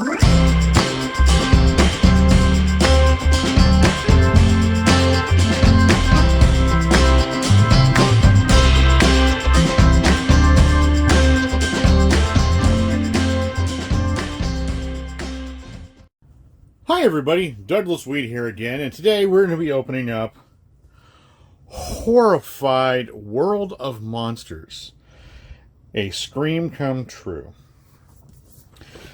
Hi everybody, Douglas Weed here again, and today we're going to be opening up Horrified World of Monsters, a Scream come true.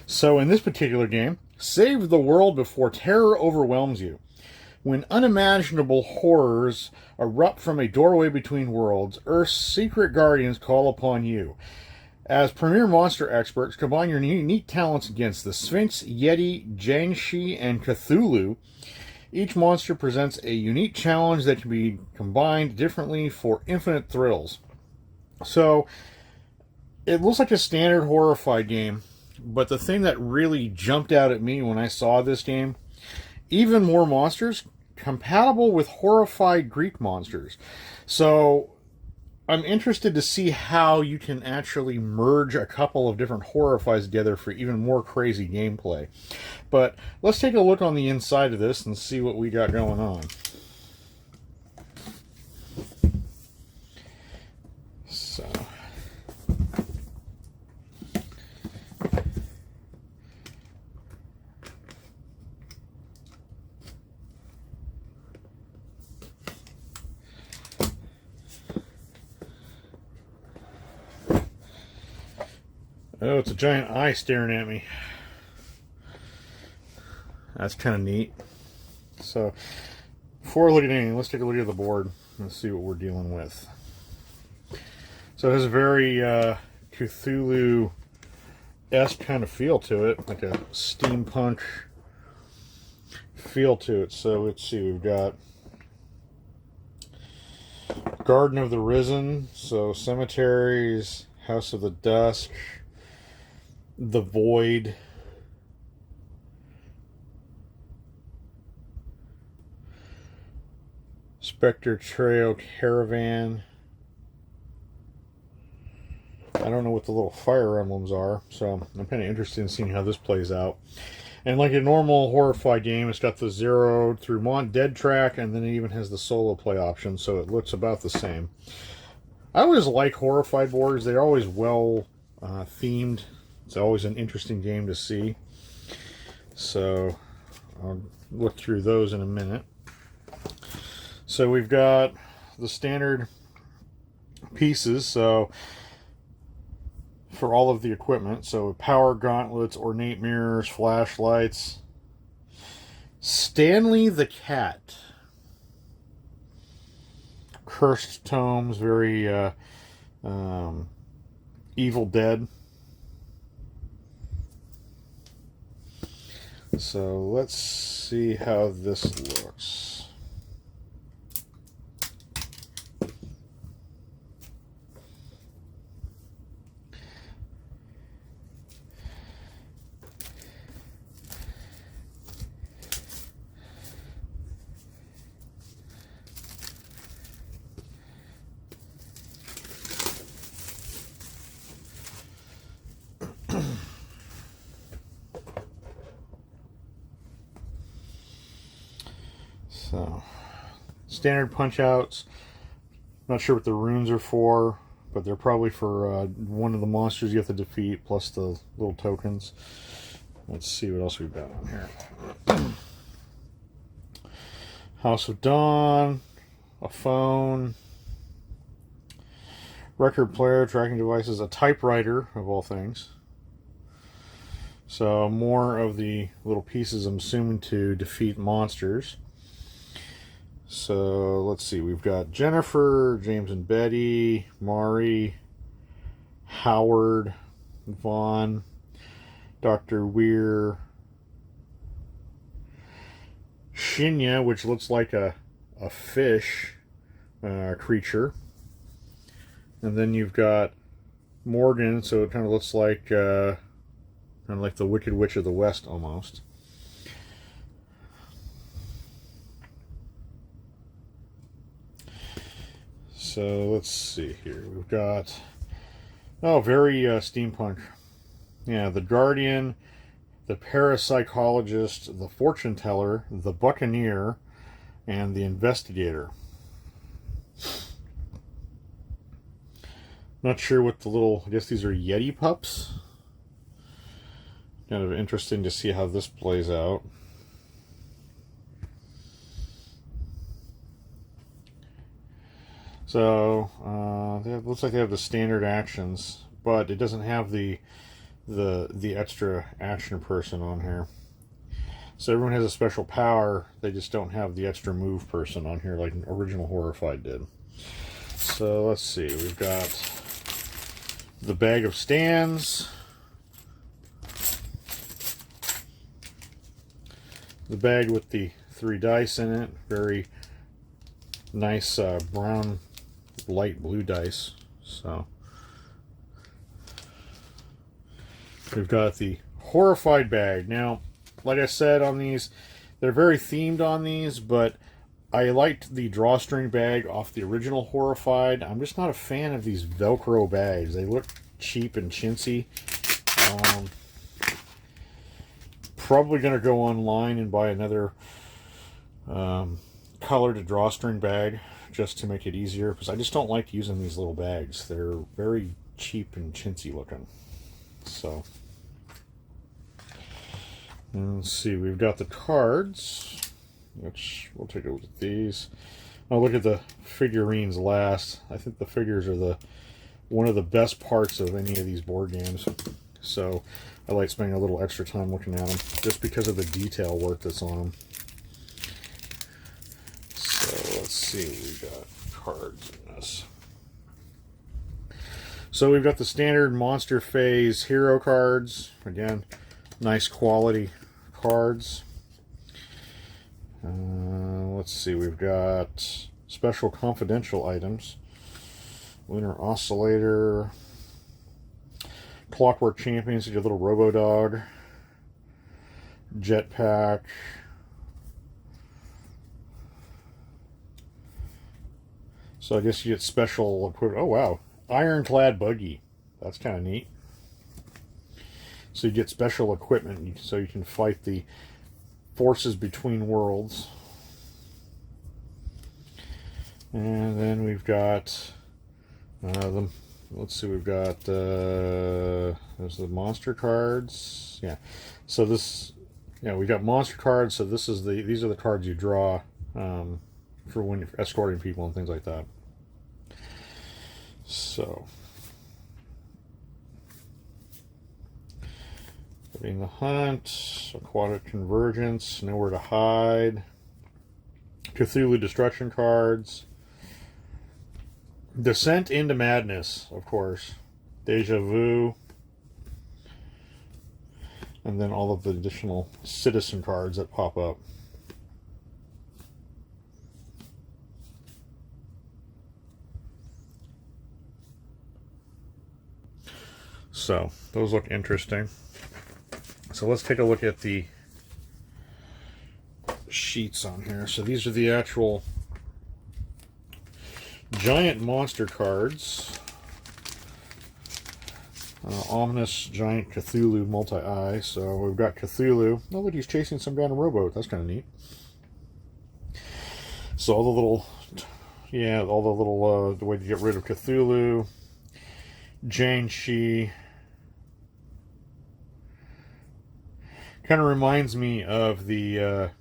So in this particular game, save the world before terror overwhelms you. When unimaginable horrors erupt from a doorway between worlds, Earth's secret guardians call upon you. As premier monster experts, combine your unique talents against the Sphinx, Yeti, Jiangshi, and Cthulhu. Each monster presents a unique challenge that can be combined differently for infinite thrills. So, it looks like a standard Horrified game, but the thing that really jumped out at me when I saw this game, even more monsters compatible with Horrified Greek monsters. So, I'm interested to see how you can actually merge a couple of different Horrifieds together for even more crazy gameplay. But let's take a look on the inside of this and see what we got going on. So, oh, it's a giant eye staring at me. That's kind of neat. So, before looking at anything, let's take a look at the board and see what we're dealing with. So it has a very Cthulhu-esque kind of feel to it, like a steampunk feel to it. So let's see, we've got Garden of the Risen, so cemeteries, House of the Dusk, the Void, Spectre Trail Caravan. I don't know what the little fire emblems are, so I'm kind of interested in seeing how this plays out. And like a normal Horrified game, it's got the 0 through dead track, and then it even has the solo play option, so it looks about the same. I always like Horrified boards. They're always well themed. It's always an interesting game to see. So I'll look through those in a minute. So we've got the standard pieces, so for all of the equipment. So power gauntlets, ornate mirrors, flashlights. Stanley the Cat. Cursed tomes, very Evil Dead. So let's see how this looks. So, standard punch outs. Not sure what the runes are for, but they're probably for one of the monsters you have to defeat, plus the little tokens. Let's see what else we've got on here. House of Dawn, a phone, record player, tracking devices, a typewriter, of all things. So, more of the little pieces, I'm assuming, to defeat monsters. So, let's see. We've got Jennifer, James and Betty, Mari, Howard, Vaughn, Dr. Weir, Shinya, which looks like a fish creature. And then you've got Morgan, so it kind of looks like the Wicked Witch of the West almost. So let's see here. We've got, oh, very steampunk. Yeah, the Guardian, the parapsychologist, the fortune teller, the buccaneer, and the investigator. Not sure what the little, I guess these are Yeti pups. Kind of interesting to see how this plays out. So, it looks like they have the standard actions, but it doesn't have the extra action person on here. So everyone has a special power, they just don't have the extra move person on here like original Horrified did. So let's see, we've got the bag of stands, the bag with the 3 dice in it, very nice brown, light blue dice. So we've got the Horrified bag. Now, like I said on these, they're very themed on these, but I liked the drawstring bag off the original Horrified. I'm just not a fan of these Velcro bags. They look cheap and chintzy. Probably going to go online and buy another colored drawstring bag just to make it easier, because I just don't like using these little bags. They're very cheap and chintzy looking. So, and let's see, we've got the cards, which we'll take a look at these. I'll look at the figurines last. I think the figures are one of the best parts of any of these board games. So I like spending a little extra time looking at them just because of the detail work that's on them. So let's see, we've got cards in this. So we've got the standard monster phase hero cards. Again, nice quality cards. Let's see, we've got special confidential items. Lunar Oscillator. Clockwork Champions, your little Robo-Dog. Jetpack. So I guess you get special equipment. Oh, wow. Ironclad Buggy. That's kind of neat. So you get special equipment so you can fight the forces between worlds. And then we've got let's see, we've got there's the monster cards. Yeah. So this, we got monster cards. So these are the cards you draw for when you're escorting people and things like that. So, Getting the Hunt, Aquatic Convergence, Nowhere to Hide, Cthulhu Destruction cards, Descent into Madness, of course, Deja Vu, and then all of the additional citizen cards that pop up. So, those look interesting. So let's take a look at the sheets on here. So these are the actual giant monster cards. Ominous Giant Cthulhu Multi-Eye. So we've got Cthulhu. Oh, look, he's chasing some down a rowboat. That's kind of neat. So all the little, the way to get rid of Cthulhu. Jiangshi. Kind of reminds me of the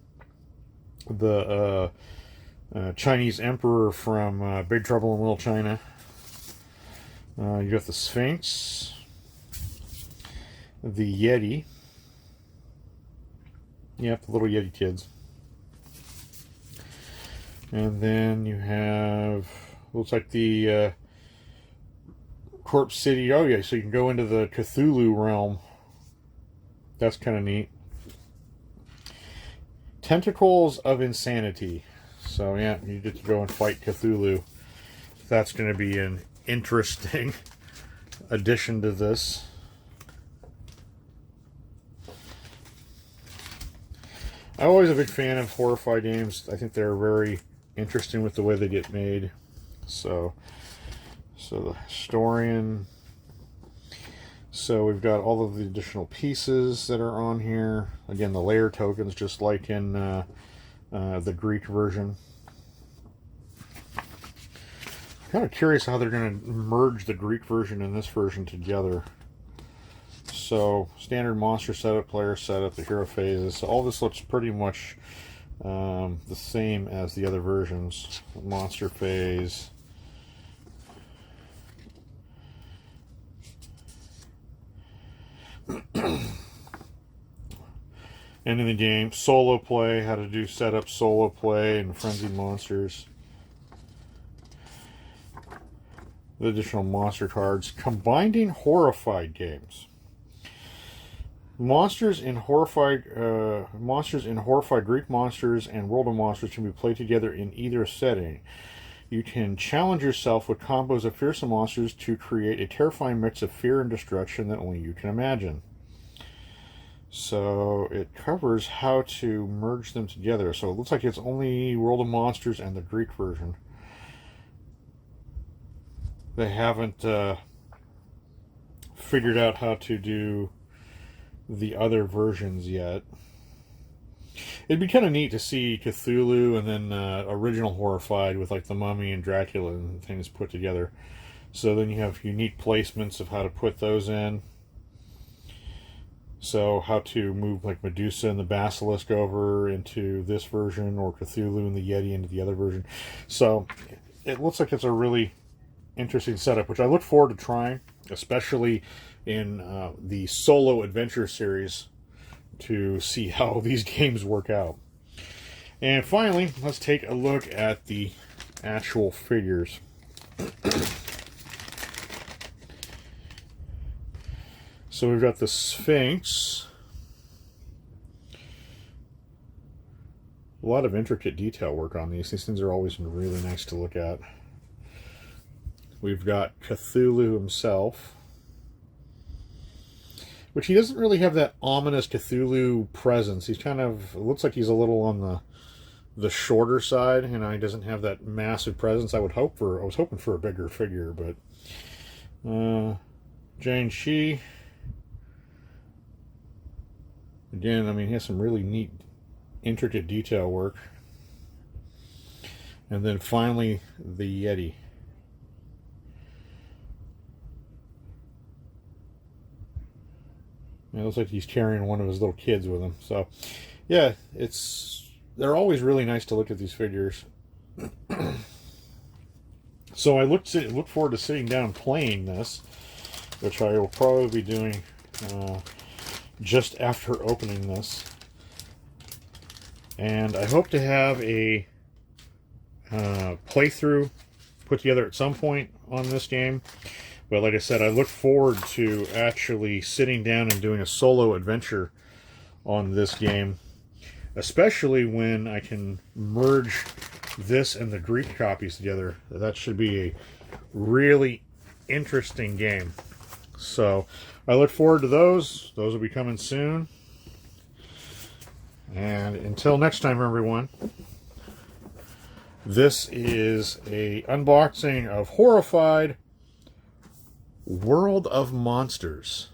Chinese emperor from Big Trouble in Little China. You got the Sphinx, the Yeti. Yep, the little Yeti kids. And then you have, looks like the Corpse City. Oh yeah, so you can go into the Cthulhu realm. That's kind of neat. Tentacles of Insanity. So yeah, you get to go and fight Cthulhu. That's going to be an interesting addition to this. I'm always a big fan of Horrified games. I think they're very interesting with the way they get made. So the Historian, So we've got all of the additional pieces that are on here. Again, the layer tokens, just like in the Greek version. Kind of curious how they're going to merge the Greek version and this version together. So, standard monster setup, player setup, the hero phases. So all this looks pretty much the same as the other versions. Monster phase. And in the game, solo play, how to do setup, solo play, and frenzied monsters. The additional monster cards. Combining Horrified games. Monsters in Horrified Greek monsters and World of Monsters can be played together in either setting. You can challenge yourself with combos of fearsome monsters to create a terrifying mix of fear and destruction that only you can imagine. So it covers how to merge them together. So it looks like it's only World of Monsters and the Greek version. They haven't figured out how to do the other versions yet. It'd be kind of neat to see Cthulhu and then original Horrified with like the Mummy and Dracula and things put together. So then you have unique placements of how to put those in. So how to move like Medusa and the Basilisk over into this version, or Cthulhu and the Yeti into the other version. So it looks like it's a really interesting setup, which I look forward to trying, especially in the solo adventure series, to see how these games work out. And finally, let's take a look at the actual figures. So we've got the Sphinx. A lot of intricate detail work on these. These things are always really nice to look at. We've got Cthulhu himself, which he doesn't really have that ominous Cthulhu presence. He's kind of, it looks like he's a little on the shorter side, and he doesn't have that massive presence. I was hoping for a bigger figure, but Jane Shi. Again, I mean, he has some really neat, intricate detail work. And then finally, the Yeti. It looks like he's carrying one of his little kids with him. So, yeah, they're always really nice to look at these figures. So I look forward to sitting down and playing this, which I will probably be doing just after opening this. And I hope to have a playthrough put together at some point on this game. But like I said, I look forward to actually sitting down and doing a solo adventure on this game, especially when I can merge this and the Greek copies together. That should be a really interesting game. So I look forward to those. Those will be coming soon. And until next time, everyone, this is a unboxing of Horrified World of Monsters.